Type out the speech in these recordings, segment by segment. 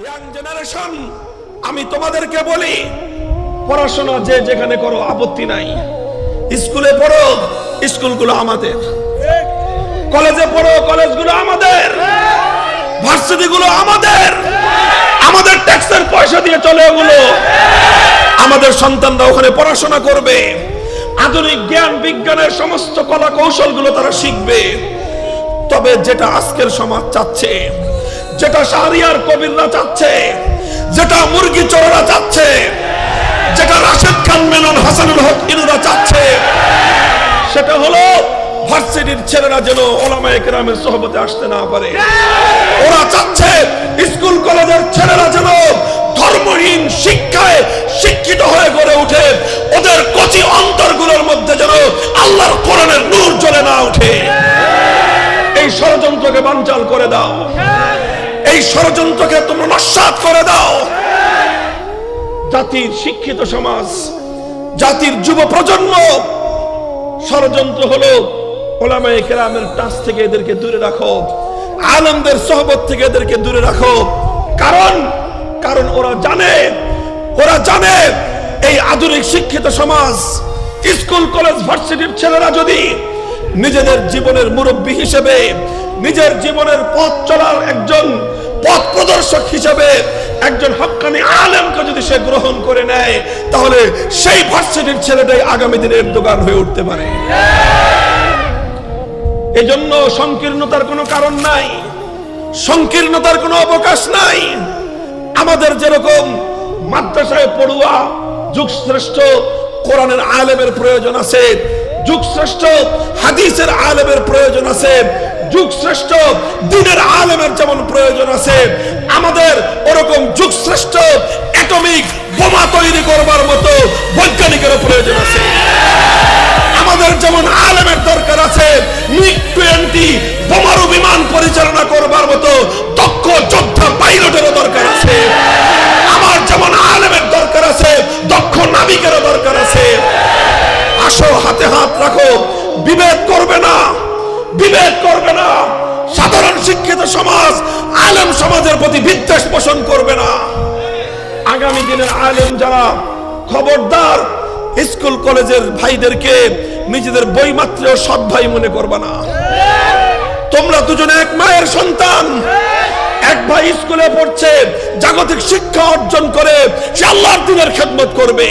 Young generation, আমি তোমাদেরকে বলি, পড়াশোনা যে যেখানে করো আপত্তি নাই। স্কুলে পড়ো, স্কুলগুলো আমাদের। কলেজে পড়ো, কলেজগুলো আমাদের। ভার্সিটিগুলো আমাদের। আমাদের ট্যাক্সের পয়সা দিয়ে চলে ওগুলো। আমাদের সন্তানরা ওখানে পড়াশোনা করবে। আধুনিক জ্ঞান বিজ্ঞানের সমস্ত কলা কৌশলগুলো তারা শিখবে। তবে যেটা আজকের সমাজ চাচ্ছে, যেটা শাহরিয়ার কবিররা চাচ্ছে, যেটা মুরগি চোররা চাচ্ছে, যেটা রাশেদ খান মেনন, হাসানুল হক ইনুরা চাচ্ছে, সেটা হলো ভার্সিটির ছেলেরা যেন ওলামায়ে কেরামের সোহবতে আসতে না পারে। ওরা চাচ্ছে স্কুল কলেজের ছেলেরা যেন ধর্মহীন শিক্ষায় শিক্ষিত হয়ে গড়ে ওঠে। ওদের কচি অন্তরগুলোর মধ্যে যেন আল্লাহর কোরআনের নূর জ্বলে না ওঠে। এই ষড়যন্ত্রকে বানচাল করে দাও। এই ষড়যন্ত্রকে তোমরা নস্যাৎ করে দাও। জাতির শিক্ষিত সমাজ, জাতির যুব প্রজন্ম, ষড়যন্ত্র হলো ওলামায়ে কেরামের টাচ থেকে এদেরকে দূরে রাখো, আলেমদের সোহবত থেকে এদেরকে দূরে রাখো। কারণ ওরা জানে এই আধুনিক শিক্ষিত সমাজ, স্কুল কলেজ ভার্সিটির ছেলেরা যদি নিজেদের জীবনের মুরব্বী হিসেবে, নিজের জীবনের পথ চলার একজন পথ প্রদর্শক হিসেবে একজন হক্কানি আলেমকে যদি সে গ্রহণ করে নেয়, তাহলে সেই ভার্সিটির ছেলেটাই আগামী দিনের দোকান হয়ে উঠতে পারে। এজন্য সংকীর্ণতার কোনো কারণ নাই, সংকীর্ণতার কোনো অবকাশ নাই। আমাদের যেরকম মাদ্রাসায় পড়ুয়া যুগশ্রেষ্ঠ কোরআনের আলেমের প্রয়োজন আছে, যুগশ্রেষ্ঠ হাদিসের আলেমের প্রয়োজন আছে, যুগশ্রেষ্ঠ দ্বীনের আলেমের যেমন প্রয়োজন আছে, আমাদের ওরকম যুগশ্রেষ্ঠ অ্যাটমিক বোমা তৈরি করবার মতো বৈজ্ঞানিকেরও প্রয়োজন আছে। আমাদের যেমন আলেমের দরকার আছে, MiG-20 বোমারু বিমান পরিচালনা করবার মতো দক্ষ যোদ্ধা পাইলটেরও দরকার আছে। আমার যেমন আলেমের দরকার আছে, দক্ষ নাবিকেরও দরকার আছে। আসো, হাতে হাত রাখো, বিভেদ করবে না, বিভেদ করবে না। সাধারণ শিক্ষিত সমাজ আলেম সমাজের প্রতি বিদ্বেষ পোষণ করবে না। আগামী দিনের আলেম যারা, খবরদার স্কুল কলেজের ভাইদেরকে নিজেদের বইমাত্রেও সৎ ভাই মনে করবে না। তোমরা দুজনে এক মায়ের সন্তান। এক ভাই স্কুলে পড়ছে, জাগতিক শিক্ষা অর্জন করে সে আল্লাহর দ্বীনের খেদমত করবে।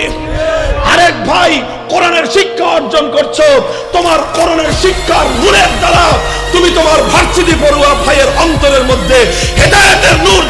আরেক ভাই কোরআনের শিক্ষা অর্জন করছো, তোমার কোরআনের শিক্ষার নূরের দ্বারা তুমি তোমার ভার্সিটি পড়ুয়া ভাইয়ের অন্তরের মধ্যে হেদায়েতের নূর